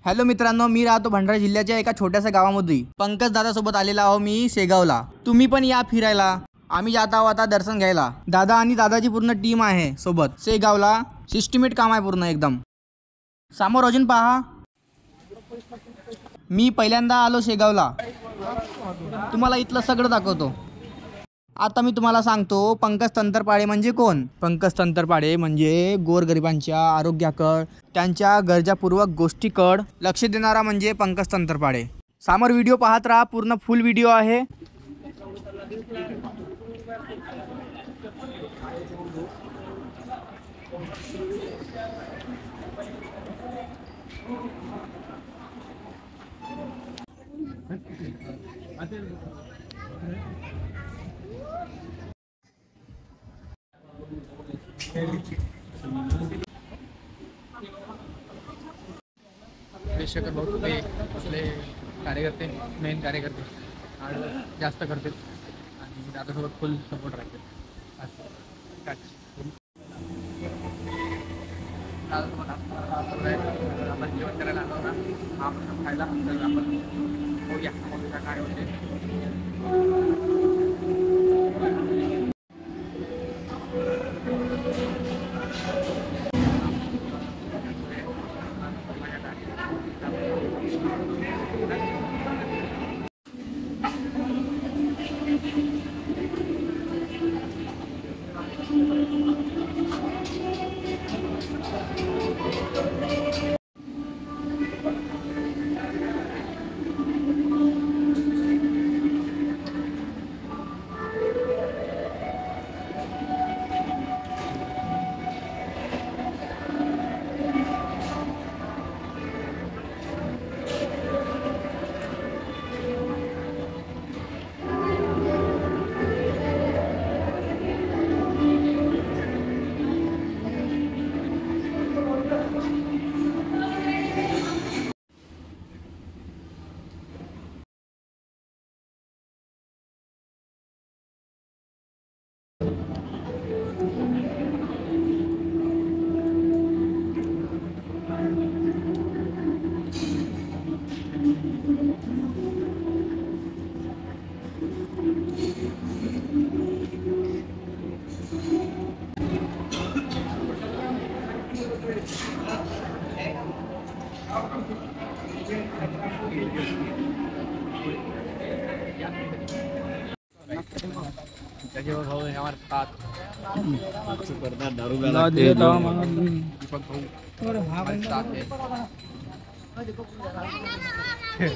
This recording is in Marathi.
हॅलो मित्रांनो, मी राहतो भंडारा जिल्ह्याच्या एका छोट्याशा गावामध्ये। पंकज दादा सोबत आलेला आहो मी शेगावला। तुम्ही पण या फिरायला। आम्ही जात आहोत आता दर्शन घ्यायला। दादा आणि दादाची पूर्ण टीम आहे सोबत। शेगावला सिस्टमॅटिक काम आहे पूर्ण एकदम। समोर अजून पहा। मी पहिल्यांदा आलो शेगावला। तुम्हाला इथलं सगळं दाखवतो। आता मी तुम्हाला सांगतो पंकज तंत्रपाडे म्हणजे कोण। पंकज तंत्रपाडे म्हणजे गोरगरिबांच्या आरोग्याकड, त्यांच्या गरजापूर्वक गोष्टीकड लक्ष देणारा म्हणजे पंकज तंत्रपाडे। समोर व्हिडिओ पाहत राहा, पूर्ण फुल व्हिडिओ आहे। शेखर भाऊ तुले आपले कार्यकर्ते मेन कार्यकर्ते जास्त करते आणि दादासोबत फुल सपोर्ट राहते। आपण जेवण करायला आलो ना, आपण खायला आपण बघूया काय होते। भाऊ है हमारे साथ दारू दीपक भाऊ हमारे साथ है।